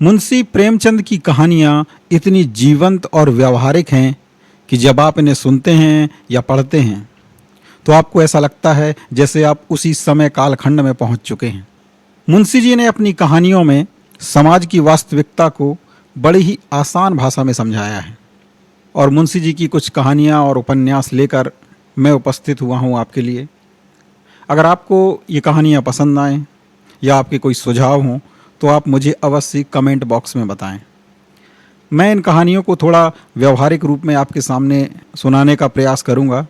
मुंशी प्रेमचंद की कहानियाँ इतनी जीवंत और व्यावहारिक हैं कि जब आप इन्हें सुनते हैं या पढ़ते हैं तो आपको ऐसा लगता है जैसे आप उसी समय कालखंड में पहुंच चुके हैं। मुंशी जी ने अपनी कहानियों में समाज की वास्तविकता को बड़ी ही आसान भाषा में समझाया है और मुंशी जी की कुछ कहानियाँ और उपन्यास लेकर मैं उपस्थित हुआ हूँ आपके लिए। अगर आपको ये कहानियाँ पसंद आएँ या आपके कोई सुझाव हों तो आप मुझे अवश्य कमेंट बॉक्स में बताएं। मैं इन कहानियों को थोड़ा व्यवहारिक रूप में आपके सामने सुनाने का प्रयास करूंगा।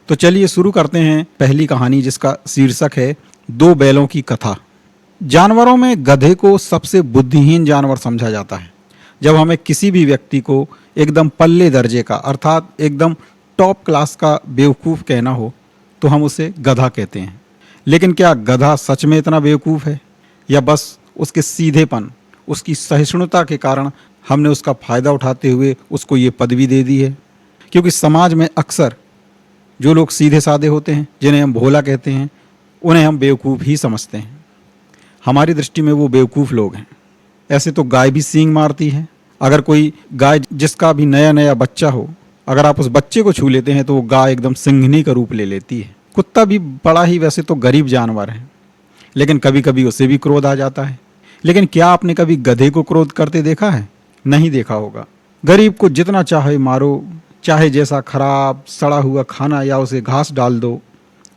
तो चलिए शुरू करते हैं पहली कहानी, जिसका शीर्षक है दो बैलों की कथा। जानवरों में गधे को सबसे बुद्धिहीन जानवर समझा जाता है। जब हमें किसी भी व्यक्ति को एकदम पल्ले दर्जे का अर्थात एकदम टॉप क्लास का बेवकूफ़ कहना हो तो हम उसे गधा कहते हैं। लेकिन क्या गधा सच में इतना बेवकूफ़ है, या बस उसके सीधेपन, उसकी सहिष्णुता के कारण हमने उसका फ़ायदा उठाते हुए उसको ये पदवी दे दी है? क्योंकि समाज में अक्सर जो लोग सीधे साधे होते हैं, जिन्हें हम भोला कहते हैं, उन्हें हम बेवकूफ़ ही समझते हैं। हमारी दृष्टि में वो बेवकूफ़ लोग हैं। ऐसे तो गाय भी सींग मारती है। अगर कोई गाय जिसका भी नया नया बच्चा हो, अगर आप उस बच्चे को छू लेते हैं तो वो गाय एकदम सिंघनी का रूप ले लेती है। कुत्ता भी बड़ा ही वैसे तो गरीब जानवर है, लेकिन कभी कभी उसे भी क्रोध आ जाता है। लेकिन क्या आपने कभी गधे को क्रोध करते देखा है? नहीं देखा होगा। गरीब को जितना चाहे मारो, चाहे जैसा खराब सड़ा हुआ खाना या उसे घास डाल दो,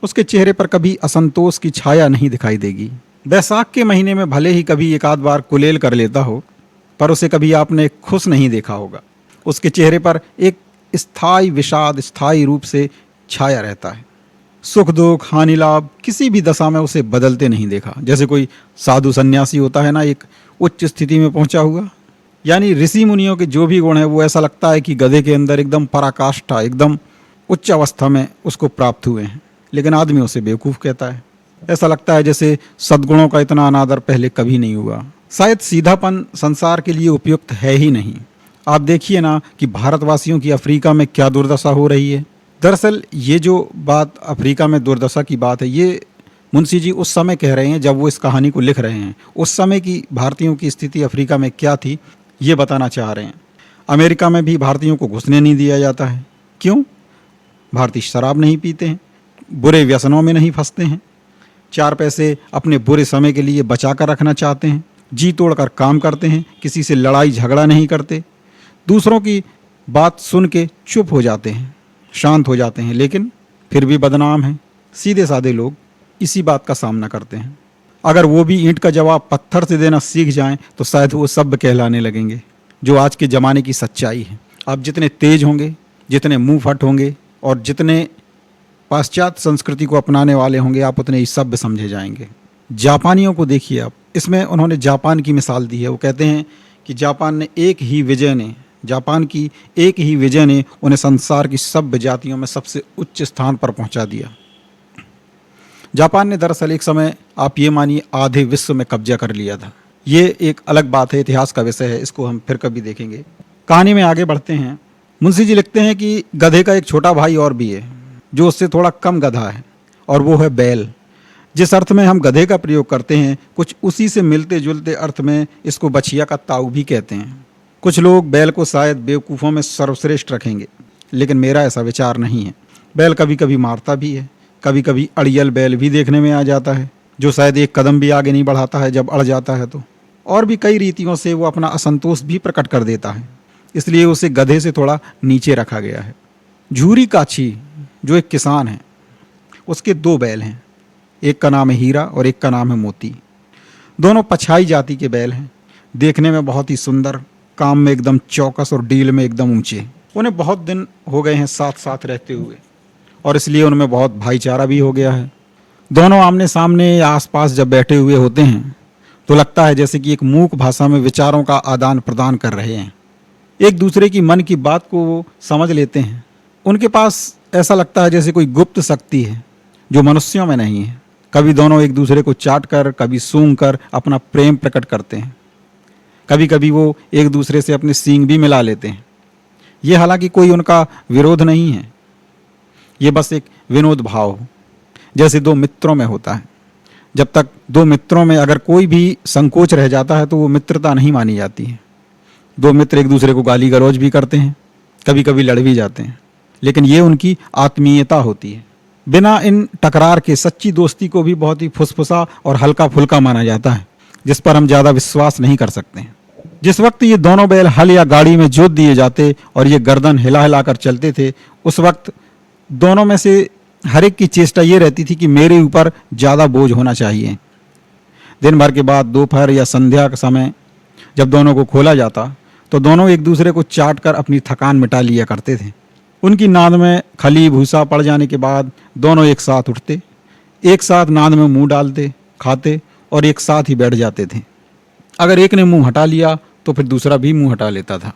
उसके चेहरे पर कभी असंतोष की छाया नहीं दिखाई देगी। बैसाख के महीने में भले ही कभी एक आध बार कुलेल कर लेता हो, पर उसे कभी आपने खुश नहीं देखा होगा। उसके चेहरे पर एक स्थायी विषाद स्थायी रूप से छाया रहता है। सुख दुख हानि लाभ किसी भी दशा में उसे बदलते नहीं देखा। जैसे कोई साधु सन्यासी होता है ना, एक उच्च स्थिति में पहुंचा हुआ, यानी ऋषि मुनियों के जो भी गुण हैं वो ऐसा लगता है कि गधे के अंदर एकदम पराकाष्ठा, एकदम उच्च अवस्था में उसको प्राप्त हुए हैं। लेकिन आदमी उसे बेवकूफ़ कहता है। ऐसा लगता है जैसे सद्गुणों का इतना अनादर पहले कभी नहीं हुआ। शायद सीधापन संसार के लिए उपयुक्त है ही नहीं। आप देखिए ना कि भारतवासियों की अफ्रीका में क्या दुर्दशा हो रही है। दरअसल ये जो बात अफ्रीका में दुर्दशा की बात है, ये मुंशी जी उस समय कह रहे हैं जब वो इस कहानी को लिख रहे हैं। उस समय की भारतीयों की स्थिति अफ्रीका में क्या थी ये बताना चाह रहे हैं। अमेरिका में भी भारतीयों को घुसने नहीं दिया जाता है। क्यों? भारतीय शराब नहीं पीते हैं, बुरे व्यसनों में नहीं फंसते हैं, 4 पैसे अपने बुरे समय के लिए बचा कर रखना चाहते हैं, जी तोड़कर काम करते हैं, किसी से लड़ाई झगड़ा नहीं करते, दूसरों की बात सुन के चुप हो जाते हैं, शांत हो जाते हैं, लेकिन फिर भी बदनाम हैं। सीधे साधे लोग इसी बात का सामना करते हैं। अगर वो भी ईंट का जवाब पत्थर से देना सीख जाएं तो शायद वो सभ्य कहलाने लगेंगे, जो आज के ज़माने की सच्चाई है। आप जितने तेज होंगे, जितने मुंह फट होंगे और जितने पाश्चात्य संस्कृति को अपनाने वाले होंगे, आप उतने ही सभ्य समझे जाएंगे। जापानियों को देखिए आप, इसमें उन्होंने जापान की मिसाल दी है। वो कहते हैं कि जापान की एक ही विजय ने उन्हें संसार की सभ्य जातियों में सबसे उच्च स्थान पर पहुंचा दिया। जापान ने दरअसल एक समय, आप ये मानिए, आधे विश्व में कब्जा कर लिया था। ये एक अलग बात है, इतिहास का विषय है, इसको हम फिर कभी देखेंगे। कहानी में आगे बढ़ते हैं। मुंशी जी लिखते हैं कि गधे का एक छोटा भाई और भी है जो उससे थोड़ा कम गधा है, और वो है बैल। जिस अर्थ में हम गधे का प्रयोग करते हैं, कुछ उसी से मिलते जुलते अर्थ में इसको बछिया का ताऊ भी कहते हैं। कुछ लोग बैल को शायद बेवकूफ़ों में सर्वश्रेष्ठ रखेंगे, लेकिन मेरा ऐसा विचार नहीं है। बैल कभी कभी मारता भी है, कभी कभी अड़ियल बैल भी देखने में आ जाता है, जो शायद एक कदम भी आगे नहीं बढ़ाता है जब अड़ जाता है तो। और भी कई रीतियों से वो अपना असंतोष भी प्रकट कर देता है, इसलिए उसे गधे से थोड़ा नीचे रखा गया है। झूरी काछी जो एक किसान है, उसके 2 बैल हैं, एक का नाम है हीरा और एक का नाम है मोती। दोनों पछाई जाति के बैल हैं, देखने में बहुत ही सुंदर, काम में एकदम चौकस और डील में एकदम ऊंचे। उन्हें बहुत दिन हो गए हैं साथ साथ रहते हुए, और इसलिए उनमें बहुत भाईचारा भी हो गया है। दोनों आमने सामने या आसपास जब बैठे हुए होते हैं तो लगता है जैसे कि एक मूक भाषा में विचारों का आदान प्रदान कर रहे हैं। एक दूसरे की मन की बात को वो समझ लेते हैं। उनके पास ऐसा लगता है जैसे कोई गुप्त शक्ति है जो मनुष्यों में नहीं है। कभी दोनों एक दूसरे को चाट कर, कभी सूंघ कर अपना प्रेम प्रकट करते हैं। कभी कभी वो एक दूसरे से अपने सींग भी मिला लेते हैं। ये हालांकि कोई उनका विरोध नहीं है, ये बस एक विनोद भाव जैसे 2 मित्रों में होता है। जब तक दो मित्रों में अगर कोई भी संकोच रह जाता है तो वो मित्रता नहीं मानी जाती है। दो मित्र एक दूसरे को गाली गलौज भी करते हैं, कभी कभी लड़ भी जाते हैं, लेकिन ये उनकी आत्मीयता होती है। बिना इन टकरार के सच्ची दोस्ती को भी बहुत ही फुसफुसा और हल्का फुल्का माना जाता है, जिस पर हम ज़्यादा विश्वास नहीं कर सकते हैं। जिस वक्त ये दोनों बैल हल या गाड़ी में जोत दिए जाते और ये गर्दन हिला हिला कर चलते थे, उस वक्त दोनों में से हर एक की चेष्टा ये रहती थी कि मेरे ऊपर ज़्यादा बोझ होना चाहिए। दिन भर के बाद दोपहर या संध्या का समय जब दोनों को खोला जाता तो दोनों एक दूसरे को चाट कर अपनी थकान मिटा लिया करते थे। उनकी नाद में खली भूसा पड़ जाने के बाद दोनों एक साथ उठते, एक साथ नाद में मुंह डालते, खाते और एक साथ ही बैठ जाते थे। अगर एक ने मुंह हटा लिया तो फिर दूसरा भी मुंह हटा लेता था।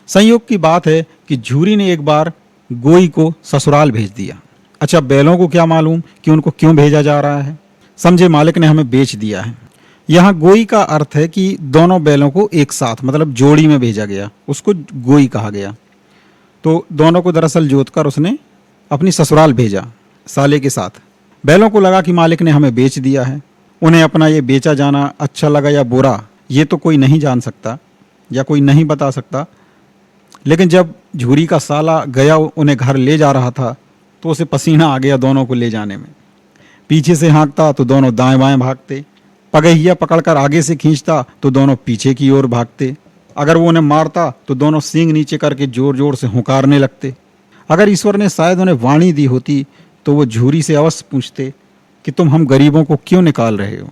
संयोग की बात है कि झूरी ने एक बार गोई को ससुराल भेज दिया। अच्छा, बैलों को क्या मालूम कि उनको क्यों भेजा जा रहा है। समझे मालिक ने हमें बेच दिया है। यहाँ गोई का अर्थ है कि दोनों बैलों को एक साथ मतलब जोड़ी में भेजा गया, उसको गोई कहा गया। तो दोनों को दरअसल जोतकर उसने अपनी ससुराल भेजा साले के साथ। बैलों को लगा कि मालिक ने हमें बेच दिया है। उन्हें अपना ये बेचा जाना अच्छा लगा या बुरा, ये तो कोई नहीं जान सकता या कोई नहीं बता सकता। लेकिन जब झूरी का साला गया उन्हें घर ले जा रहा था तो उसे पसीना आ गया दोनों को ले जाने में। पीछे से हाँकता तो दोनों दाएं बाएं भागते, पगहिया पकड़कर आगे से खींचता तो दोनों पीछे की ओर भागते। अगर वो उन्हें मारता तो दोनों सींग नीचे करके जोर जोर से हुंकारने लगते। अगर ईश्वर ने शायद उन्हें वाणी दी होती तो वो झूरी से अवश्य पूछते कि तुम हम गरीबों को क्यों निकाल रहे हो?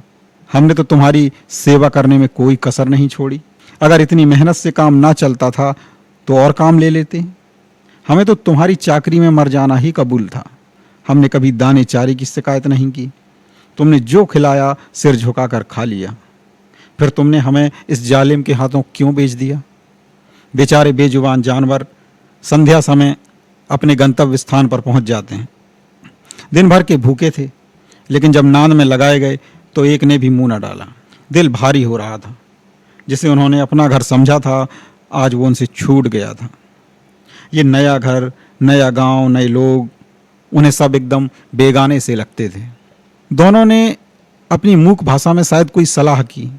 हमने तो तुम्हारी सेवा करने में कोई कसर नहीं छोड़ी। अगर इतनी मेहनत से काम ना चलता था तो और काम ले लेते। हमें तो तुम्हारी चाकरी में मर जाना ही कबूल था। हमने कभी दाने चारे की शिकायत नहीं की। तुमने जो खिलाया सिर झुकाकर खा लिया। फिर तुमने हमें इस जालिम के हाथों क्यों बेच दिया? बेचारे बेजुबान जानवर संध्या समय अपने गंतव्य स्थान पर पहुंच जाते हैं। दिन भर के भूखे थे, लेकिन जब नाद में लगाए गए तो एक ने भी मुंह न डाला। दिल भारी हो रहा था। जिसे उन्होंने अपना घर समझा था, आज वो उनसे छूट गया था। ये नया घर, नया गांव, नए लोग, उन्हें सब एकदम बेगाने से लगते थे। दोनों ने अपनी मूक भाषा में शायद कोई सलाह की,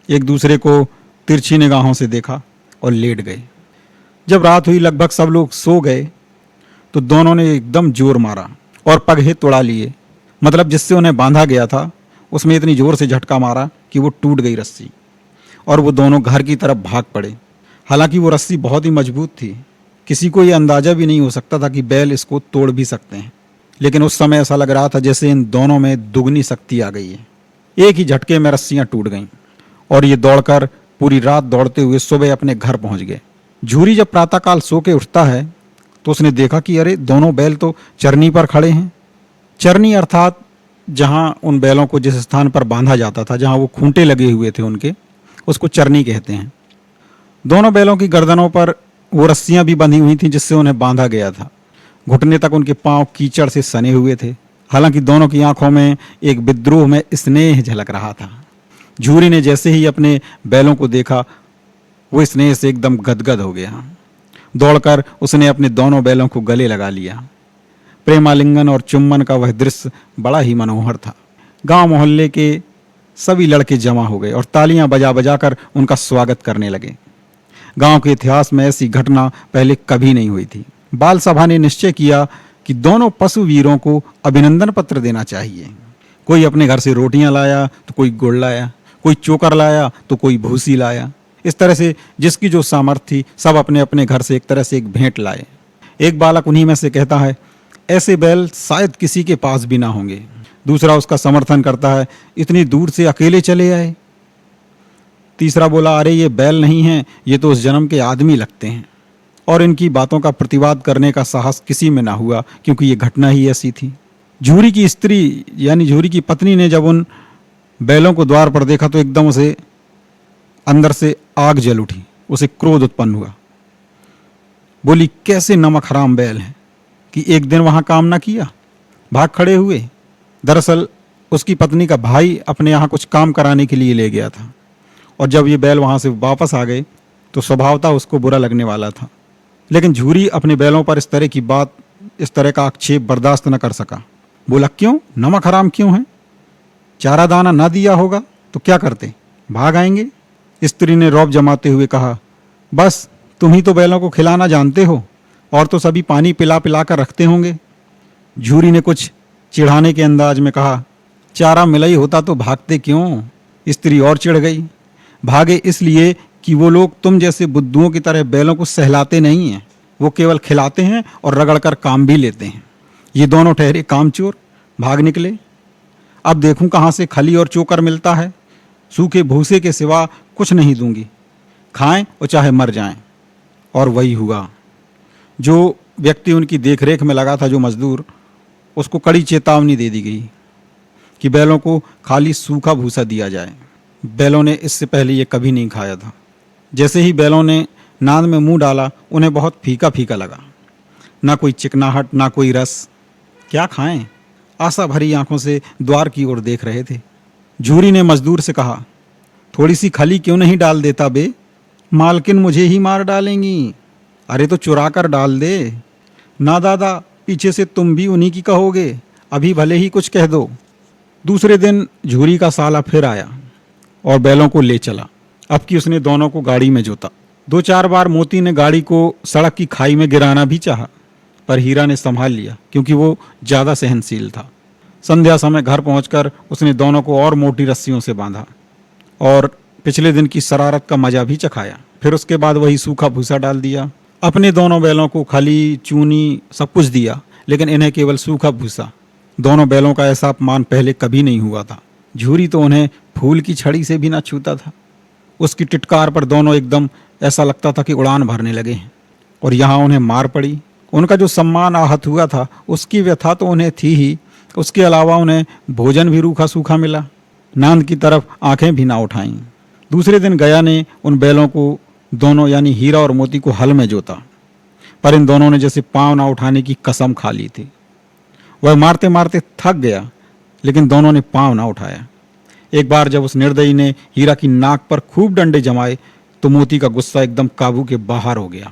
एक दूसरे को तिरछी निगाहों से देखा और लेट गए। जब रात हुई, लगभग सब लोग सो गए, तो दोनों ने एकदम जोर मारा और पगहे तोड़ा लिए। मतलब जिससे उन्हें बांधा गया था उसमें इतनी जोर से झटका मारा कि वो टूट गई रस्सी और वो दोनों घर की तरफ भाग पड़े। हालांकि वो रस्सी बहुत ही मजबूत थी, किसी को ये अंदाज़ा भी नहीं हो सकता था कि बैल इसको तोड़ भी सकते हैं। लेकिन उस समय ऐसा लग रहा था जैसे इन दोनों में दुगनी शक्ति आ गई है। एक ही झटके में रस्सियां टूट गईं और ये दौड़कर पूरी रात दौड़ते हुए सुबह अपने घर पहुंच गए। झूरी जब प्रातःकाल सो के उठता है तो उसने देखा कि अरे, दोनों बैल तो चरनी पर खड़े हैं। चरनी अर्थात जहां उन बैलों को जिस स्थान पर बांधा जाता था, जहां वो खूंटे लगे हुए थे उनके, उसको चरनी कहते हैं। दोनों बैलों की गर्दनों पर वो रस्सियां भी बंधी हुई थी जिससे उन्हें बांधा गया था। घुटने तक उनके पांव कीचड़ से सने हुए थे। हालांकि दोनों की आंखों में एक विद्रोह में स्नेह झलक रहा था। झूरी ने जैसे ही अपने बैलों को देखा, वो स्नेह से एकदम गदगद हो गया। दौड़कर उसने अपने दोनों बैलों को गले लगा लिया। प्रेमालिंगन और चुम्बन का वह दृश्य बड़ा ही मनोहर था। गांव मोहल्ले के सभी लड़के जमा हो गए और तालियां बजा बजा कर उनका स्वागत करने लगे। गांव के इतिहास में ऐसी घटना पहले कभी नहीं हुई थी। बाल सभा ने निश्चय किया कि दोनों पशु वीरों को अभिनंदन पत्र देना चाहिए। कोई अपने घर से रोटियां लाया तो कोई गुड़ लाया, कोई चोकर लाया तो कोई भूसी लाया। इस तरह से जिसकी जो सामर्थ्य थी, सब अपने अपने घर से एक तरह से एक भेंट लाए। एक बालक उन्हीं में से कहता है, ऐसे बैल शायद किसी के पास भी ना होंगे। दूसरा उसका समर्थन करता है, इतनी दूर से अकेले चले आए। तीसरा बोला, अरे ये बैल नहीं हैं, ये तो उस जन्म के आदमी लगते हैं। और इनकी बातों का प्रतिवाद करने का साहस किसी में ना हुआ, क्योंकि ये घटना ही ऐसी थी। झूरी की स्त्री यानी झूरी की पत्नी ने जब उन बैलों को द्वार पर देखा तो एकदम उसे अंदर से आग जल उठी। उसे क्रोध उत्पन्न हुआ। बोली, कैसे नमक हराम बैल हैं कि एक दिन वहां काम ना किया, भाग खड़े हुए। दरअसल उसकी पत्नी का भाई अपने यहाँ कुछ काम कराने के लिए ले गया था और जब ये बैल वहां से वापस आ गए तो स्वभावतः उसको बुरा लगने वाला था। लेकिन झूरी अपने बैलों पर इस तरह की बात, इस तरह का आक्षेप बर्दाश्त न कर सका। बोला, क्यों, नमक हराम क्यों है? चारा दाना ना दिया होगा तो क्या करते, भाग आएंगे? स्त्री ने रौब जमाते हुए कहा, बस तुम ही तो बैलों को खिलाना जानते हो, और तो सभी पानी पिला पिला कर रखते होंगे। झूरी ने कुछ चिढ़ाने के अंदाज में कहा, चारा मिला ही होता तो भागते क्यों? स्त्री और चिढ़ गई। भागे इसलिए कि वो लोग तुम जैसे बुद्धुओं की तरह बैलों को सहलाते नहीं हैं, वो केवल खिलाते हैं और रगड़कर काम भी लेते हैं। ये दोनों ठहरे कामचोर, भाग निकले। अब देखूं कहाँ से खली और चोकर मिलता है, सूखे भूसे के सिवा कुछ नहीं दूंगी, खाएं और चाहे मर जाएं। और वही हुआ। जो व्यक्ति उनकी देखरेख में लगा था, जो मजदूर, उसको कड़ी चेतावनी दे दी गई कि बैलों को खाली सूखा भूसा दिया जाए। बैलों ने इससे पहले ये कभी नहीं खाया था। जैसे ही बैलों ने नाद में मुंह डाला, उन्हें बहुत फीका फीका लगा, ना कोई चिकनाहट, ना कोई रस। क्या खाएं? आशा भरी आंखों से द्वार की ओर देख रहे थे। झूरी ने मजदूर से कहा, थोड़ी सी खली क्यों नहीं डाल देता बे? मालकिन मुझे ही मार डालेंगी। अरे तो चुरा कर डाल दे। ना दादा, पीछे से तुम भी उन्हीं की कहोगे, अभी भले ही कुछ कह दो। दूसरे दिन झूरी का साला फिर आया और बैलों को ले चला। अब की उसने दोनों को गाड़ी में जोता। 2-4 बार मोती ने गाड़ी को सड़क की खाई में गिराना भी चाहा, पर हीरा ने संभाल लिया क्योंकि वो ज़्यादा सहनशील था। संध्या समय घर पहुंचकर उसने दोनों को और मोटी रस्सियों से बांधा और पिछले दिन की शरारत का मजा भी चखाया। फिर उसके बाद वही सूखा भूसा डाल दिया। अपने दोनों बैलों को खली, चूनी सब कुछ दिया, लेकिन इन्हें केवल सूखा भूसा। दोनों बैलों का ऐसा अपमान पहले कभी नहीं हुआ था। झूरी तो उन्हें फूल की छड़ी से भी ना छूता था। उसकी टिटकार पर दोनों एकदम ऐसा लगता था कि उड़ान भरने लगे हैं, और यहाँ उन्हें मार पड़ी। उनका जो सम्मान आहत हुआ था, उसकी व्यथा तो उन्हें थी ही, उसके अलावा उन्हें भोजन भी रूखा सूखा मिला। नांद की तरफ आंखें भी ना उठाईं। दूसरे दिन गया ने उन बैलों को, दोनों यानी हीरा और मोती को, हल में जोता, पर इन दोनों ने जैसे पांव ना उठाने की कसम खा ली थी। वह मारते मारते थक गया, लेकिन दोनों ने पांव ना उठाया। एक बार जब उस निर्दयी ने हीरा की नाक पर खूब डंडे जमाए, तो मोती का गुस्सा एकदम काबू के बाहर हो गया।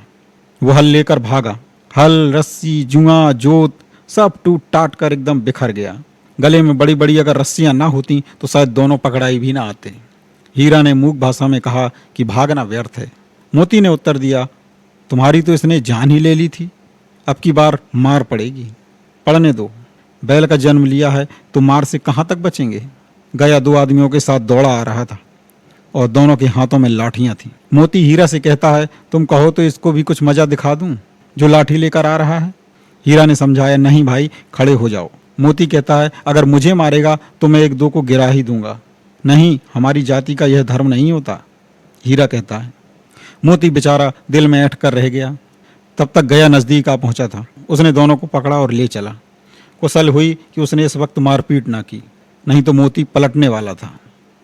वो हल लेकर भागा। हल, रस्सी, जुआ, जोत सब टूट टाट कर एकदम बिखर गया। गले में बड़ी बड़ी अगर रस्सियां ना होती तो शायद दोनों पकड़ाई भी ना आते। हीरा ने मूक भाषा में कहा कि भागना व्यर्थ है। मोती ने उत्तर दिया, तुम्हारी तो इसने जान ही ले ली थी, अब की बार मार पड़ेगी। पड़ने दो, बैल का जन्म लिया है तो मार से कहाँ तक बचेंगे। गया 2 आदमियों के साथ दौड़ा आ रहा था और दोनों के हाथों में लाठियां थीं। मोती हीरा से कहता है, तुम कहो तो इसको भी कुछ मजा दिखा दूं जो लाठी लेकर आ रहा है। हीरा ने समझाया, नहीं भाई, खड़े हो जाओ। मोती कहता है, अगर मुझे मारेगा तो मैं 1-2 को गिरा ही दूंगा। नहीं, हमारी जाति का यह धर्म नहीं होता, हीरा कहता है। मोती बेचारा दिल में ऐंठ कर रह गया। तब तक गया नज़दीक आ पहुंचा था। उसने दोनों को पकड़ा और ले चला। कुशल हुई कि उसने इस वक्त मारपीट ना की, नहीं तो मोती पलटने वाला था।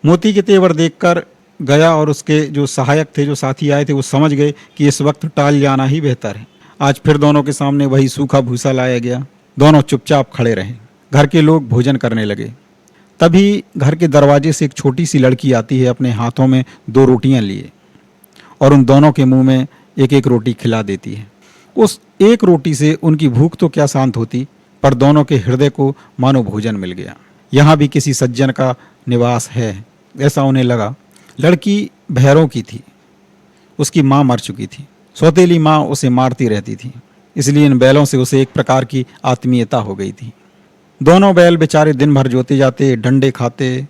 मोती के तेवर देखकर गया और उसके जो सहायक थे, जो साथी आए थे, वो समझ गए कि इस वक्त टाल जाना ही बेहतर है। आज फिर दोनों के सामने वही सूखा भूसा लाया गया। दोनों चुपचाप खड़े रहे। घर के लोग भोजन करने लगे। तभी घर के दरवाजे से एक छोटी सी लड़की आती है, अपने हाथों में 2 रोटियां लिए, और उन दोनों के मुंह में 1-1 रोटी खिला देती है। उस एक रोटी से उनकी भूख तो क्या शांत होती, पर दोनों के हृदय को मानो भोजन मिल गया। यहाँ भी किसी सज्जन का निवास है, ऐसा उन्हें लगा। लड़की भैरों की थी। उसकी माँ मर चुकी थी। सौतेली माँ उसे मारती रहती थी, इसलिए इन बैलों से उसे एक प्रकार की आत्मीयता हो गई थी। दोनों बैल बेचारे दिन भर जोते जाते, डंडे खाते,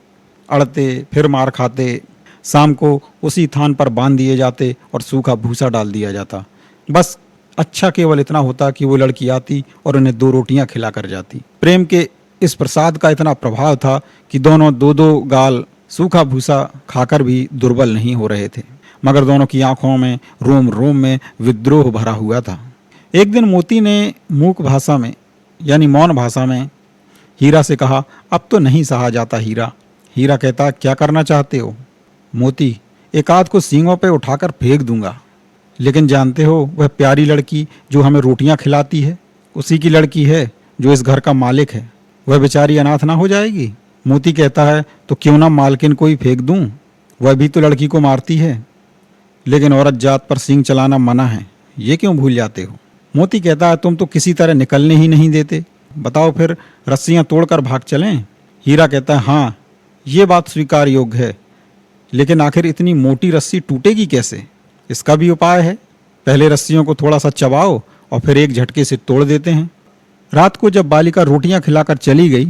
अड़ते, फिर मार खाते। शाम को उसी थान पर बांध दिए जाते और सूखा भूसा डाल दिया जाता। बस अच्छा केवल इतना होता कि वो लड़की आती और उन्हें 2 रोटियां खिला कर जाती। प्रेम के इस प्रसाद का इतना प्रभाव था कि दोनों 2-2 गाल सूखा भूसा खाकर भी दुर्बल नहीं हो रहे थे, मगर दोनों की आंखों में, रोम रोम में विद्रोह भरा हुआ था। एक दिन मोती ने मूक भाषा में, यानी मौन भाषा में, हीरा से कहा, अब तो नहीं सहा जाता हीरा। हीरा कहता, क्या करना चाहते हो? मोती, एक आध को सींगों पे उठाकर फेंक दूंगा, लेकिन जानते हो वह प्यारी लड़की जो हमें रोटियां खिलाती है, उसी की लड़की है जो इस घर का मालिक है। वह बेचारी अनाथ ना हो जाएगी। मोती कहता है, तो क्यों ना मालकिन को ही फेंक दूं, वह भी तो लड़की को मारती है। लेकिन औरत जात पर सींग चलाना मना है, ये क्यों भूल जाते हो? मोती कहता है, तुम तो किसी तरह निकलने ही नहीं देते, बताओ फिर रस्सियां तोड़कर भाग चलें? हीरा कहता है, हाँ, ये बात स्वीकार योग्य है, लेकिन आखिर इतनी मोटी रस्सी टूटेगी कैसे? इसका भी उपाय है। पहले रस्सियों को थोड़ा सा चबाओ और फिर एक झटके से तोड़ देते हैं। रात को जब बालिका रोटियां खिलाकर चली गई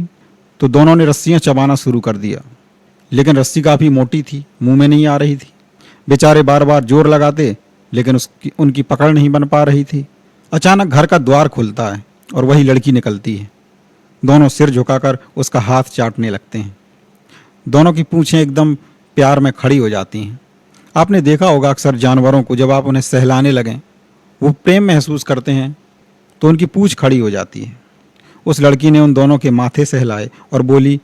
तो दोनों ने रस्सियां चबाना शुरू कर दिया, लेकिन रस्सी काफ़ी मोटी थी, मुंह में नहीं आ रही थी। बेचारे बार बार जोर लगाते, लेकिन उनकी पकड़ नहीं बन पा रही थी। अचानक घर का द्वार खुलता है और वही लड़की निकलती है। दोनों सिर झुकाकर उसका हाथ चाटने लगते हैं। दोनों की पूंछें एकदम प्यार में खड़ी हो जाती हैं। आपने देखा होगा अक्सर जानवरों को जब आप उन्हें सहलाने लगें, वो प्रेम महसूस करते हैं तो उनकी पूंछ खड़ी हो जाती है। उस लड़की ने उन दोनों के माथे सहलाए और बोली,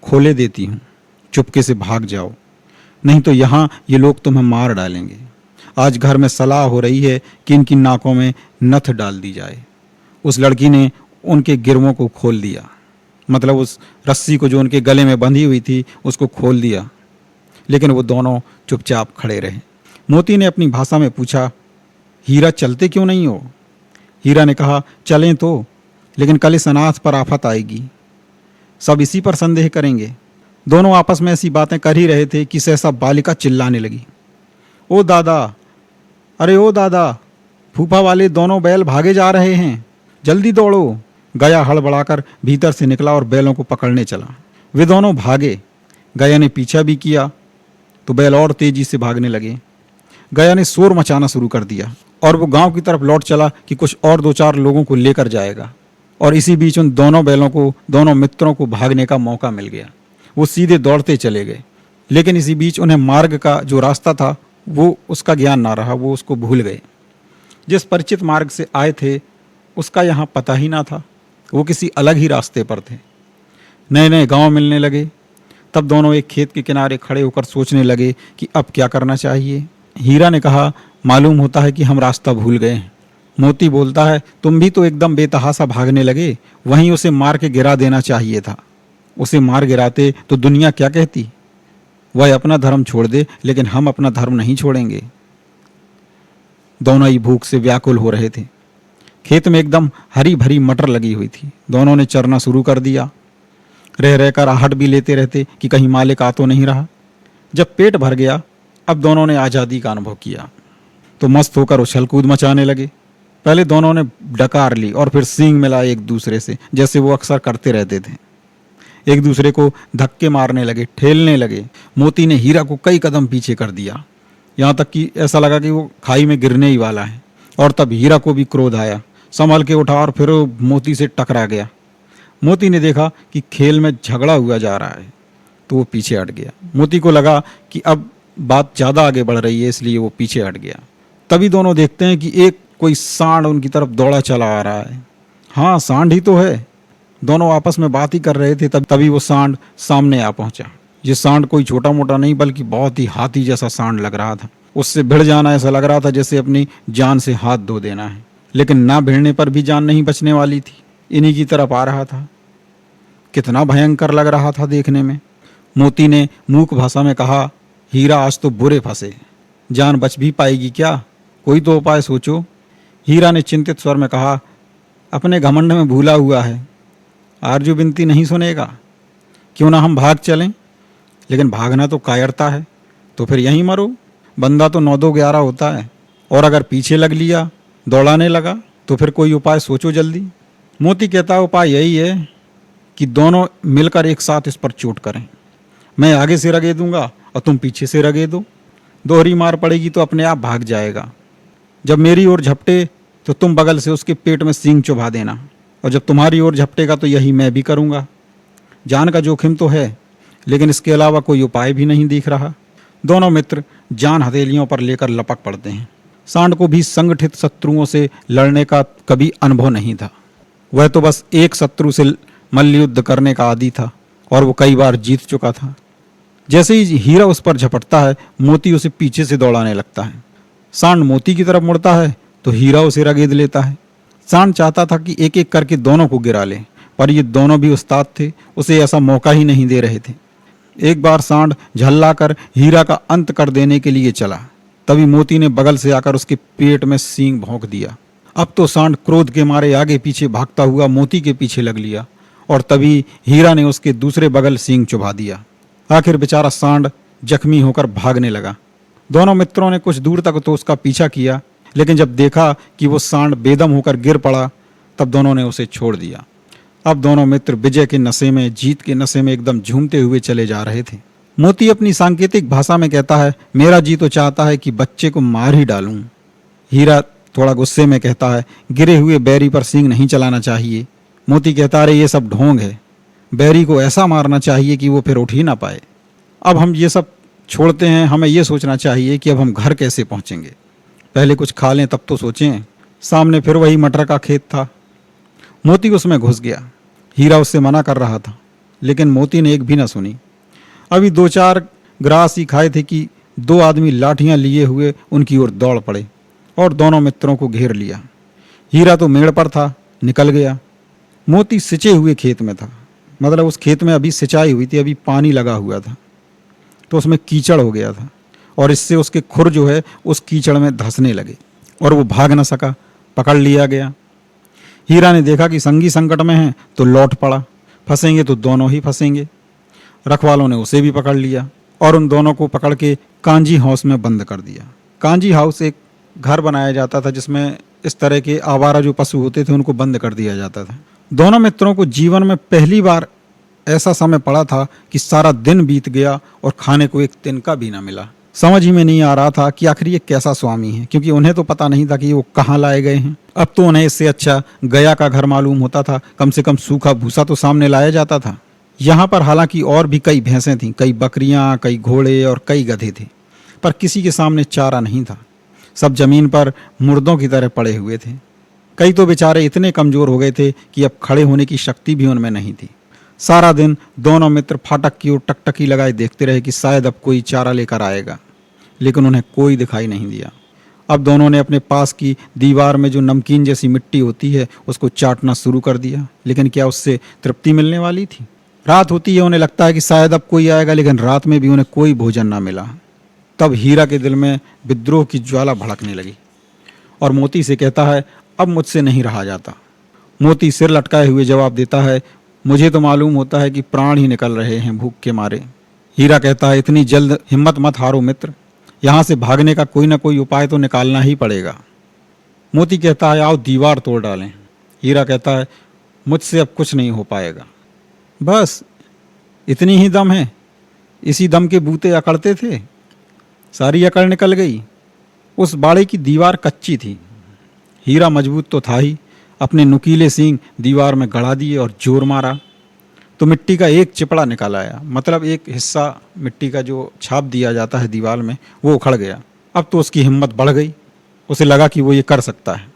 खोले देती हूँ, चुपके से भाग जाओ, नहीं तो यहाँ ये लोग तुम्हें मार डालेंगे। आज घर में सलाह हो रही है कि इनकी नाकों में नथ डाल दी जाए। उस लड़की ने उनके गिरवों को खोल दिया, मतलब उस रस्सी को जो उनके गले में बंधी हुई थी उसको खोल दिया, लेकिन वो दोनों चुपचाप खड़े रहे। मोती ने अपनी भाषा में पूछा, हीरा चलते क्यों नहीं हो? हीरा ने कहा, चलें तो, लेकिन कल इस अनाथ पर आफत आएगी, सब इसी पर संदेह करेंगे। दोनों आपस में ऐसी बातें कर ही रहे थे कि सहसा बालिका चिल्लाने लगी, ओ दादा, अरे ओ दादा, फूफा वाले दोनों बैल भागे जा रहे हैं, जल्दी दौड़ो। गया हड़बड़ाकर भीतर से निकला और बैलों को पकड़ने चला। वे दोनों भागे। गया ने पीछा भी किया तो बैल और तेजी से भागने लगे। गया ने शोर मचाना शुरू कर दिया और वो गांव की तरफ लौट चला कि कुछ और 2-4 लोगों को लेकर जाएगा। और इसी बीच उन दोनों बैलों को, दोनों मित्रों को भागने का मौका मिल गया। वो सीधे दौड़ते चले गए, लेकिन इसी बीच उन्हें मार्ग का जो रास्ता था वो उसका ज्ञान ना रहा, वो उसको भूल गए। जिस परिचित मार्ग से आए थे उसका यहाँ पता ही ना था, वो किसी अलग ही रास्ते पर थे। नए नए गांव मिलने लगे। तब दोनों एक खेत के किनारे खड़े होकर सोचने लगे कि अब क्या करना चाहिए। हीरा ने कहा, मालूम होता है कि हम रास्ता भूल गए हैं। मोती बोलता है, तुम भी तो एकदम बेतहासा भागने लगे, वहीं उसे मार के गिरा देना चाहिए था। उसे मार गिराते तो दुनिया क्या कहती? वह अपना धर्म छोड़ दे, लेकिन हम अपना धर्म नहीं छोड़ेंगे। दोनों ही भूख से व्याकुल हो रहे थे। खेत में एकदम हरी भरी मटर लगी हुई थी। दोनों ने चरना शुरू कर दिया। रह रहकर आहट भी लेते रहते कि कहीं मालिक आ तो नहीं रहा। जब पेट भर गया, अब दोनों ने आज़ादी का अनुभव किया तो मस्त होकर उछल कूद मचाने लगे। पहले दोनों ने डकार ली और फिर सींग मिलाए एक दूसरे से, जैसे वो अक्सर करते रहते थे। एक दूसरे को धक्के मारने लगे, ठेलने लगे। मोती ने हीरा को कई कदम पीछे कर दिया, यहाँ तक कि ऐसा लगा कि वो खाई में गिरने ही वाला है। और तब हीरा को भी क्रोध आया, संभल के उठा और फिर मोती से टकरा गया। मोती ने देखा कि खेल में झगड़ा हुआ जा रहा है तो वो पीछे हट गया। मोती को लगा कि अब बात ज़्यादा आगे बढ़ रही है, इसलिए वो पीछे हट गया। तभी दोनों देखते हैं कि एक कोई सांड उनकी तरफ दौड़ा चला आ रहा है। हाँ, सांड ही तो है। दोनों आपस में बात ही कर रहे थे, तभी वो सांड सामने आ पहुंचा। ये सांड कोई छोटा मोटा नहीं बल्कि बहुत ही हाथी जैसा सांड लग रहा था। उससे भिड़ जाना ऐसा लग रहा था जैसे अपनी जान से हाथ धो देना है, लेकिन ना भिड़ने पर भी जान नहीं बचने वाली थी। इन्हीं की तरफ आ रहा था। कितना भयंकर लग रहा था देखने में। मोती ने मूक भाषा में कहा, हीरा आज तो बुरे फंसे, जान बच भी पाएगी क्या? कोई तो उपाय सोचो। हीरा ने चिंतित स्वर में कहा, अपने घमंड में भूला हुआ है, आरजू बिनती नहीं सुनेगा। क्यों ना हम भाग चलें? लेकिन भागना तो कायरता है, तो फिर यहीं मरो। बंदा तो 9-2-11 होता है, और अगर पीछे लग लिया, दौड़ाने लगा, तो फिर कोई उपाय सोचो जल्दी। मोती कहता है, उपाय यही है कि दोनों मिलकर एक साथ इस पर चोट करें। मैं आगे से रगे दूंगा और तुम पीछे से रगे दो। दोहरी मार पड़ेगी तो अपने आप भाग जाएगा। जब मेरी ओर झपटे तो तुम बगल से उसके पेट में सींग चुभा देना, और जब तुम्हारी ओर झपटेगा तो यही मैं भी करूँगा। जान का जोखिम तो है, लेकिन इसके अलावा कोई उपाय भी नहीं दिख रहा। दोनों मित्र जान हथेलियों पर लेकर लपक पड़ते हैं। सांड को भी संगठित शत्रुओं से लड़ने का कभी अनुभव नहीं था। वह तो बस एक शत्रु से मल्लयुद्ध करने का आदी था और वो कई बार जीत चुका था। जैसे ही हीरा उस पर झपटता है, मोती उसे पीछे से दौड़ाने लगता है। सांड मोती की तरफ मुड़ता है तो हीरा उसे रगेद लेता है। सांड चाहता था कि एक एक करके दोनों को गिरा ले, पर ये दोनों भी उस्ताद थे, उसे ऐसा मौका ही नहीं दे रहे थे। एक बार सांड झल्ला कर हीरा का अंत कर देने के लिए चला, तभी मोती ने बगल से आकर उसके पेट में सींग भोंक दिया। अब तो सांड क्रोध के मारे आगे पीछे भागता हुआ मोती के पीछे लग लिया, और तभी हीरा ने उसके दूसरे बगल सींग चुभा दिया। आखिर बेचारा सांड जख्मी होकर भागने लगा। दोनों मित्रों ने कुछ दूर तक तो उसका पीछा किया, लेकिन जब देखा कि वो सांड बेदम होकर गिर पड़ा, तब दोनों ने उसे छोड़ दिया। अब दोनों मित्र विजय के नशे में, जीत के नशे में एकदम झूमते हुए चले जा रहे थे। मोती अपनी सांकेतिक भाषा में कहता है, मेरा जी तो चाहता है कि बच्चे को मार ही डालूं। हीरा थोड़ा गुस्से में कहता है, गिरे हुए बैरी पर सींग नहीं चलाना चाहिए। मोती कहता, अरे ये सब ढोंग है, बैरी को ऐसा मारना चाहिए कि वो फिर उठ ही ना पाए। अब हम ये सब छोड़ते हैं, हमें ये सोचना चाहिए कि अब हम घर कैसे पहुंचेंगे। पहले कुछ खा लें तब तो सोचें। सामने फिर वही मटर का खेत था। मोती उसमें घुस गया। हीरा उससे मना कर रहा था, लेकिन मोती ने एक भी ना सुनी। अभी 2-4 ग्रास ही खाए थे कि 2 आदमी लाठियां लिए हुए उनकी ओर दौड़ पड़े और दोनों मित्रों को घेर लिया। हीरा तो मेड़ पर था, निकल गया। मोती सिंचे हुए खेत में था, मतलब उस खेत में अभी सिंचाई हुई थी, अभी पानी लगा हुआ था, तो उसमें कीचड़ हो गया था और इससे उसके खुर जो है उस कीचड़ में धंसने लगे और वो भाग न सका, पकड़ लिया गया। हीरा ने देखा कि संगी संकट में है तो लौट पड़ा, फंसेंगे तो दोनों ही फंसेंगे। रखवालों ने उसे भी पकड़ लिया और उन दोनों को पकड़ के कांजी हाउस में बंद कर दिया। कांजी हाउस एक घर बनाया जाता था जिसमें इस तरह के आवारा जो पशु होते थे उनको बंद कर दिया जाता था। दोनों मित्रों को जीवन में पहली बार ऐसा समय पड़ा था कि सारा दिन बीत गया और खाने को एक तिनका भी ना मिला। समझ ही में नहीं आ रहा था कि आखिर ये कैसा स्वामी है, क्योंकि उन्हें तो पता नहीं था कि वो कहाँ लाए गए हैं। अब तो उन्हें इससे अच्छा गया का घर मालूम होता था, कम से कम सूखा भूसा तो सामने लाया जाता था। यहाँ पर हालांकि और भी कई भैंसें थीं, कई बकरियां, कई घोड़े और कई गधे थे, पर किसी के सामने चारा नहीं था। सब जमीन पर मुर्दों की तरह पड़े हुए थे। कई तो बेचारे इतने कमजोर हो गए थे कि अब खड़े होने की शक्ति भी उनमें नहीं थी। सारा दिन दोनों मित्र फाटक की ओर टकटकी लगाए देखते रहे कि शायद अब कोई चारा लेकर आएगा, लेकिन उन्हें कोई दिखाई नहीं दिया। अब दोनों ने अपने पास की दीवार में जो नमकीन जैसी मिट्टी होती है उसको चाटना शुरू कर दिया, लेकिन क्या उससे तृप्ति मिलने वाली थी? रात होती है, उन्हें लगता है कि शायद अब कोई आएगा, लेकिन रात में भी उन्हें कोई भोजन ना मिला। तब हीरा के दिल में विद्रोह की ज्वाला भड़कने लगी और मोती से कहता है, अब मुझसे नहीं रहा जाता। मोती सिर लटकाए हुए जवाब देता है, मुझे तो मालूम होता है कि प्राण ही निकल रहे हैं भूख के मारे। हीरा कहता है, इतनी जल्द हिम्मत मत हारो मित्र, यहाँ से भागने का कोई ना कोई उपाय तो निकालना ही पड़ेगा। मोती कहता है, आओ दीवार तोड़ डालें। हीरा कहता है, मुझसे अब कुछ नहीं हो पाएगा। बस इतनी ही दम है? इसी दम के बूते अकड़ते थे? सारी अकड़ निकल गई। उस बाड़े की दीवार कच्ची थी, हीरा मजबूत तो था ही। अपने नुकीले सींग दीवार में गड़ा दिए और जोर मारा तो मिट्टी का एक चिपड़ा निकल आया, मतलब एक हिस्सा मिट्टी का जो छाप दिया जाता है दीवार में, वो उखड़ गया। अब तो उसकी हिम्मत बढ़ गई, उसे लगा कि वो ये कर सकता है।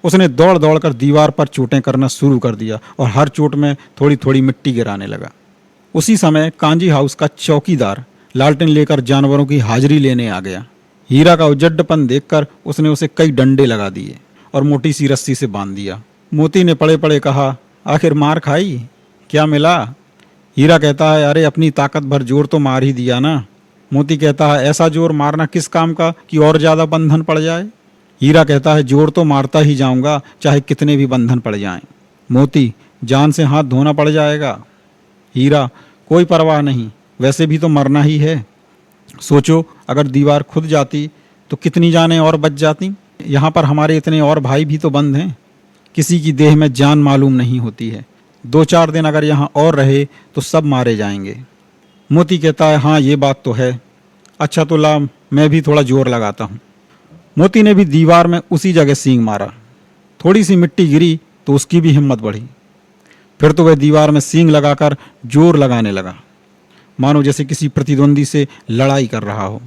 उसने दौड़ दौड़ कर दीवार पर चोटें करना शुरू कर दिया और हर चोट में थोड़ी थोड़ी मिट्टी गिराने लगा। उसी समय कांजी हाउस का चौकीदार लालटेन लेकर जानवरों की हाजिरी लेने आ गया। हीरा का उजड्डपन देखकर उसने उसे कई डंडे लगा दिए और मोटी सी रस्सी से बांध दिया। मोती ने पड़े पड़े कहा, आखिर मार खाई? क्या मिला? हीरा कहता है, अरे अपनी ताकत भर जोर तो मार ही दिया ना। मोती कहता है, ऐसा जोर मारना किस काम का कि और ज़्यादा बंधन पड़ जाए? हीरा कहता है, जोर तो मारता ही जाऊंगा, चाहे कितने भी बंधन पड़ जाएं। मोती, जान से हाथ धोना पड़ जाएगा। हीरा, कोई परवाह नहीं, वैसे भी तो मरना ही है। सोचो, अगर दीवार खुद जाती तो कितनी जानें और बच जाती। यहाँ पर हमारे इतने और भाई भी तो बंद हैं, किसी की देह में जान मालूम नहीं होती है। 2-4 दिन अगर यहाँ और रहे तो सब मारे जाएंगे। मोती कहता है, हाँ ये बात तो है। अच्छा तो ला, मैं भी थोड़ा जोर लगाता हूँ। मोती ने भी दीवार में उसी जगह सींग मारा। थोड़ी सी मिट्टी गिरी तो उसकी भी हिम्मत बढ़ी। फिर तो वह दीवार में सींग लगाकर जोर लगाने लगा, मानो जैसे किसी प्रतिद्वंदी से लड़ाई कर रहा हो।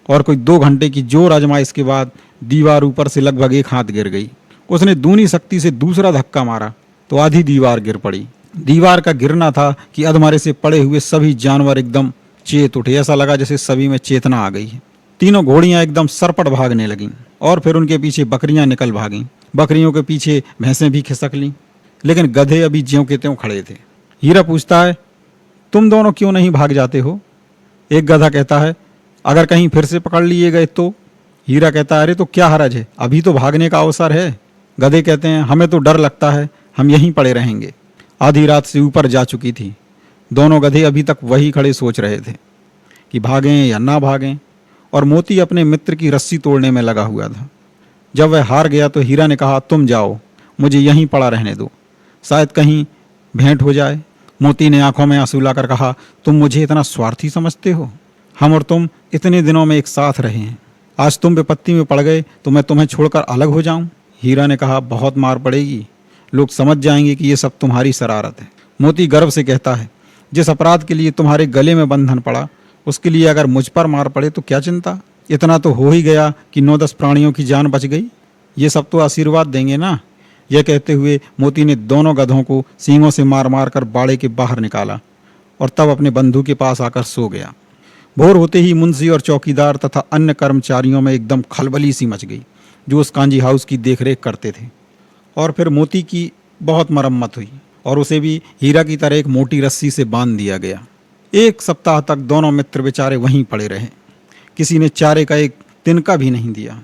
और कोई 2 घंटे की जोर आजमाइश के बाद दीवार ऊपर से लगभग 1 हाथ गिर गई। उसने दूनी शक्ति से दूसरा धक्का मारा तो आधी दीवार गिर पड़ी। दीवार का गिरना था कि अधमरे से पड़े हुए सभी जानवर एकदम चेत उठे। ऐसा लगा जैसे सभी में चेतना आ गई है। तीनों घोड़ियां एकदम सरपट भागने लगीं और फिर उनके पीछे बकरियां निकल भागीं। बकरियों के पीछे भैंसें भी खिसक लीं, लेकिन गधे अभी ज्यों के त्यों खड़े थे। हीरा पूछता है, तुम दोनों क्यों नहीं भाग जाते हो? एक गधा कहता है, अगर कहीं फिर से पकड़ लिए गए तो? हीरा कहता है, अरे तो क्या हरज है, अभी तो भागने का अवसर है। गधे कहते हैं, हमें तो डर लगता है, हम यहीं पड़े रहेंगे। आधी रात से ऊपर जा चुकी थी, दोनों गधे अभी तक वही खड़े सोच रहे थे कि भागें या ना भागें, और मोती अपने मित्र की रस्सी तोड़ने में लगा हुआ था। जब वह हार गया तो हीरा ने कहा, तुम जाओ, मुझे यहीं पड़ा रहने दो, शायद कहीं भेंट हो जाए। मोती ने आंखों में आंसू लाकर कहा, तुम मुझे इतना स्वार्थी समझते हो? हम और तुम इतने दिनों में एक साथ रहे हैं, आज तुम विपत्ति में पड़ गए तो मैं तुम्हें छोड़कर अलग हो जाऊं? हीरा ने कहा, बहुत मार पड़ेगी, लोग समझ जाएंगे कि ये सब तुम्हारी शरारत है। मोती गर्व से कहता है, जिस अपराध के लिए तुम्हारे गले में बंधन पड़ा, उसके लिए अगर मुझ पर मार पड़े तो क्या चिंता? इतना तो हो ही गया कि 9-10 प्राणियों की जान बच गई, ये सब तो आशीर्वाद देंगे ना। यह कहते हुए मोती ने दोनों गधों को सींगों से मार मार कर बाड़े के बाहर निकाला और तब अपने बंधु के पास आकर सो गया। भोर होते ही मुंशी और चौकीदार तथा अन्य कर्मचारियों में एकदम खलबली सी मच गई, जो उस कांजी हाउस की देखरेख करते थे। और फिर मोती की बहुत मरम्मत हुई और उसे भी हीरा की तरह एक मोटी रस्सी से बांध दिया गया। 1 सप्ताह तक दोनों मित्र बेचारे वहीं पड़े रहे। किसी ने चारे का एक तिनका भी नहीं दिया।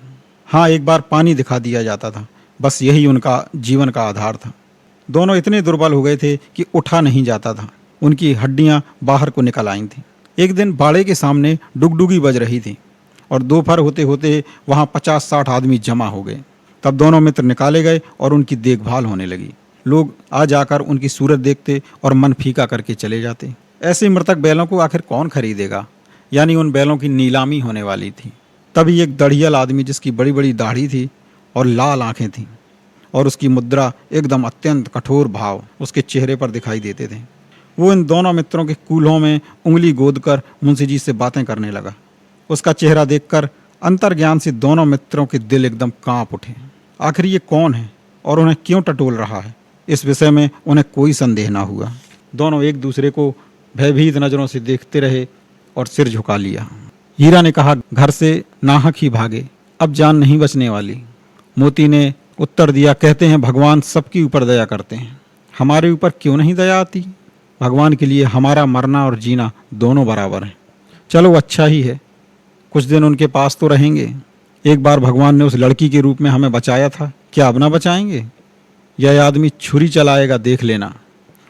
हाँ, एक बार पानी दिखा दिया जाता था, बस यही उनका जीवन का आधार था। दोनों इतने दुर्बल हो गए थे कि उठा नहीं जाता था, उनकी हड्डियां बाहर को निकल आई थीं। एक दिन बाड़े के सामने डुगडुगी बज रही थी और दोपहर होते होते वहाँ 50-60 आदमी जमा हो गए। तब दोनों मित्र निकाले गए और उनकी देखभाल होने लगी। लोग आ जाकर उनकी सूरत देखते और मन फीका करके चले जाते। ऐसे मृतक बैलों को आखिर कौन खरीदेगा? यानी उन बैलों की नीलामी होने वाली थी। तभी एक दढ़ियल आदमी, जिसकी बड़ी बड़ी दाढ़ी थी और लाल आंखें थीं और उसकी मुद्रा एकदम अत्यंत कठोर भाव उसके चेहरे पर दिखाई देते थे, वो इन दोनों मित्रों के कूल्हों में उंगली गोदकर मुंशी जी से बातें करने लगा। उसका चेहरा देखकर अंतर्ज्ञान से दोनों मित्रों के दिल एकदम कांप उठे। आखिर ये कौन है और उन्हें क्यों टटोल रहा है, इस विषय में उन्हें कोई संदेह ना हुआ। दोनों एक दूसरे को भयभीत नजरों से देखते रहे और सिर झुका लिया। हीरा ने कहा, घर से नाहक ही भागे, अब जान नहीं बचने वाली। मोती ने उत्तर दिया, कहते हैं भगवान सबके ऊपर दया करते हैं, हमारे ऊपर क्यों नहीं दया आती? भगवान के लिए हमारा मरना और जीना दोनों बराबर हैं। चलो अच्छा ही है, कुछ दिन उनके पास तो रहेंगे। एक बार भगवान ने उस लड़की के रूप में हमें बचाया था, क्या अब ना बचाएंगे? यह आदमी छुरी चलाएगा, देख लेना।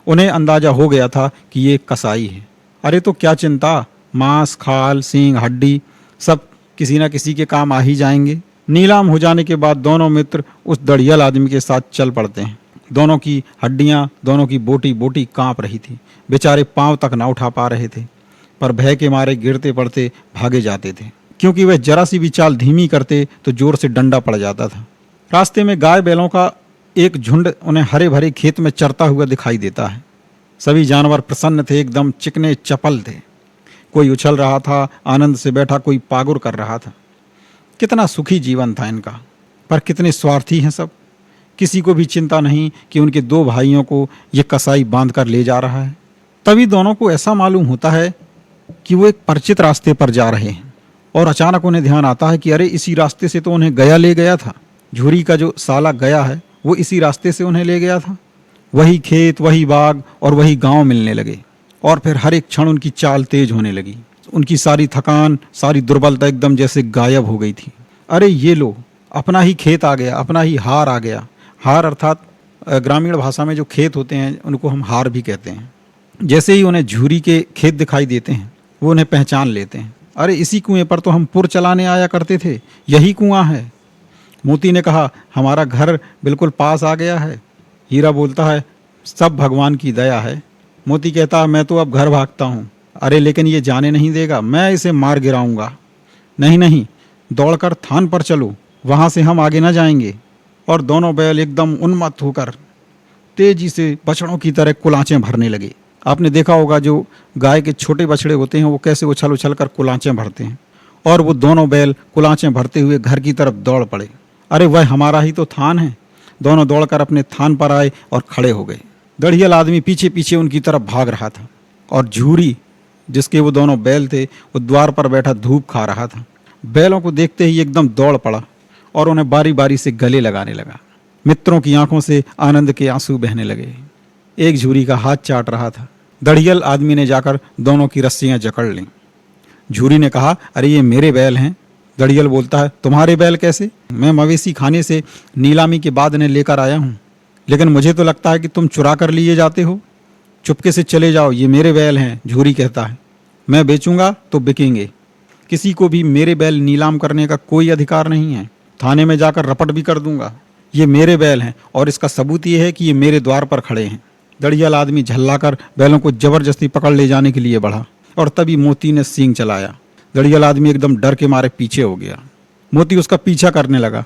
उन्हें अंदाजा हो गया था कि ये कसाई है। अरे तो क्या चिंता, मांस, खाल, सींग, हड्डी सब किसी न किसी के काम आ ही जाएंगे। नीलाम हो जाने के बाद दोनों मित्र उस दढ़ियल आदमी के साथ चल पड़ते हैं। दोनों की हड्डियां, दोनों की बोटी बोटी कांप रही थी। बेचारे पांव तक ना उठा पा रहे थे, पर भय के मारे गिरते पड़ते भागे जाते थे, क्योंकि वह जरा सी भी चाल धीमी करते तो जोर से डंडा पड़ जाता था। रास्ते में गाय बैलों का एक झुंड उन्हें हरे भरे खेत में चरता हुआ दिखाई देता है। सभी जानवर प्रसन्न थे, एकदम चिकने चपल थे। कोई उछल रहा था, आनंद से बैठा कोई पागुर कर रहा था। कितना सुखी जीवन था इनका, पर कितने स्वार्थी हैं सब। किसी को भी चिंता नहीं कि उनके 2 भाइयों को ये कसाई बांध कर ले जा रहा है। तभी दोनों को ऐसा मालूम होता है कि वो एक परिचित रास्ते पर जा रहे हैं और अचानक उन्हें ध्यान आता है कि अरे इसी रास्ते से तो उन्हें गया ले गया था। झुरी का जो साला गया है वो इसी रास्ते से उन्हें ले गया था। वही खेत, वही बाग और वही गांव मिलने लगे और फिर हर एक क्षण उनकी चाल तेज होने लगी। उनकी सारी थकान, सारी दुर्बलता एकदम जैसे गायब हो गई थी। अरे ये लो, अपना ही खेत आ गया, अपना ही हार आ गया। हार अर्थात ग्रामीण भाषा में जो खेत होते हैं उनको हम हार भी कहते हैं। जैसे ही उन्हें झुरी के खेत दिखाई देते हैं वो उन्हें पहचान लेते हैं। अरे इसी कुएं पर तो हम पुर चलाने आया करते थे, यही कुआं है। मोती ने कहा, हमारा घर बिल्कुल पास आ गया है। हीरा बोलता है, सब भगवान की दया है। मोती कहता है, मैं तो अब घर भागता हूँ। अरे लेकिन ये जाने नहीं देगा, मैं इसे मार गिराऊंगा। नहीं नहीं, दौड़कर थान पर चलो, वहाँ से हम आगे न जाएंगे। और दोनों बैल एकदम उन्मत्त होकर तेजी से बछड़ों की तरह कुलांचें भरने लगे। आपने देखा होगा जो गाय के छोटे बछड़े होते हैं वो कैसे उछल उछल कर कुलांचें भरते हैं, और वो दोनों बैल कुलांचें भरते हुए घर की तरफ दौड़ पड़े। अरे वह हमारा ही तो थान है। दोनों दौड़कर अपने थान पर आए और खड़े हो गए। दढ़ियल आदमी पीछे पीछे उनकी तरफ भाग रहा था और झूरी, जिसके वो दोनों बैल थे, वो द्वार पर बैठा धूप खा रहा था। बैलों को देखते ही एकदम दौड़ पड़ा और उन्हें बारी बारी से गले लगाने लगा। मित्रों की आंखों से आनंद के आंसू बहने लगे। एक झूरी का हाथ चाट रहा था। दढ़ियल आदमी ने जाकर दोनों की रस्सियां जकड़ लीं। झूरी ने कहा, अरे ये मेरे बैल हैं। दढ़ियल बोलता है, तुम्हारे बैल कैसे? मैं मवेशी खाने से नीलामी के बाद इन्हें लेकर आया हूँ, लेकिन मुझे तो लगता है कि तुम चुरा कर लिए जाते हो। चुपके से चले जाओ, ये मेरे बैल हैं। झूरी कहता है, मैं बेचूंगा तो बिकेंगे, किसी को भी मेरे बैल नीलाम करने का कोई अधिकार नहीं है। थाने में जाकर रपट भी कर दूंगा। ये मेरे बैल हैं और इसका सबूत ये है कि ये मेरे द्वार पर खड़े हैं। दड़ियाल आदमी झल्लाकर बैलों को जबरदस्ती पकड़ ले जाने के लिए बढ़ा और तभी मोती ने सींग चलाया। दड़ियाल आदमी एकदम डर के मारे पीछे हो गया। मोती उसका पीछा करने लगा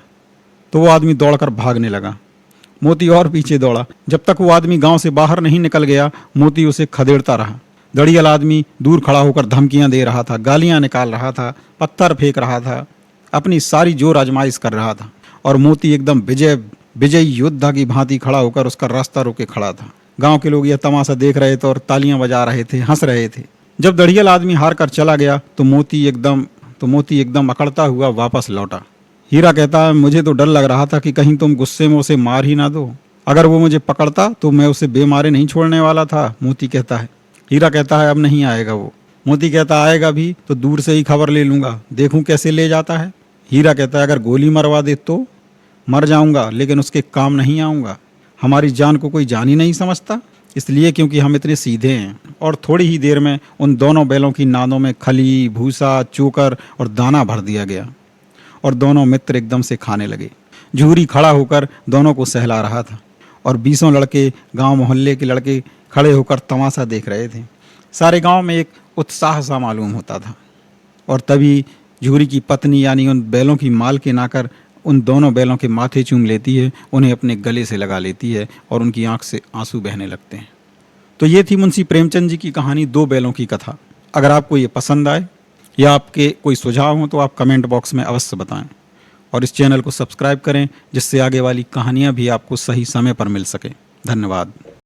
तो वो आदमी दौड़कर भागने लगा। मोती और पीछे दौड़ा। जब तक वो आदमी गांव से बाहर नहीं निकल गया, मोती उसे खदेड़ता रहा। दड़ियाल आदमी दूर खड़ा होकर धमकियां दे रहा था, गालियां निकाल रहा था, पत्थर फेंक रहा था, अपनी सारी जोर आजमाइश कर रहा था और मोती एकदम विजयी योद्धा की भांति खड़ा होकर उसका रास्ता रोके खड़ा था। गांव के लोग यह तमाशा देख रहे थे और तालियां बजा रहे थे, हंस रहे थे। जब दड़ियाल आदमी हार कर चला गया तो मोती एकदम अकड़ता हुआ वापस लौटा। हीरा कहता है, मुझे तो डर लग रहा था कि कहीं तुम गुस्से में उसे मार ही ना दो। अगर वो मुझे पकड़ता तो मैं उसे बेमारे नहीं छोड़ने वाला था। मोती कहता है। हीरा कहता है, अब नहीं आएगा वो। मोती कहता, आएगा भी तो दूर से ही खबर ले लूंगा, देखूं कैसे ले जाता है। हीरा कहता है, अगर गोली मरवा दे तो मर जाऊंगा, लेकिन उसके काम नहीं आऊंगा। हमारी जान को कोई जान ही नहीं समझता, इसलिए क्योंकि हम इतने सीधे हैं। और थोड़ी ही देर में उन दोनों बैलों की नादों में खली, भूसा, चोकर और दाना भर दिया गया और दोनों मित्र एकदम से खाने लगे। झूरी खड़ा होकर दोनों को सहला रहा था और 20 लड़के, गांव मोहल्ले के लड़के खड़े होकर तमाशा देख रहे थे। सारे गांव में एक उत्साह सा मालूम होता था। और तभी झूरी की पत्नी यानी उन बैलों की मालकिन आकर उन दोनों बैलों के माथे चूम लेती है, उन्हें अपने गले से लगा लेती है और उनकी आंख से आंसू बहने लगते हैं। तो ये थी मुंशी प्रेमचंद जी की कहानी, 2 बैलों की कथा। अगर आपको ये पसंद आए या आपके कोई सुझाव हो तो आप कमेंट बॉक्स में अवश्य बताएं और इस चैनल को सब्सक्राइब करें, जिससे आगे वाली कहानियाँ भी आपको सही समय पर मिल सके। धन्यवाद।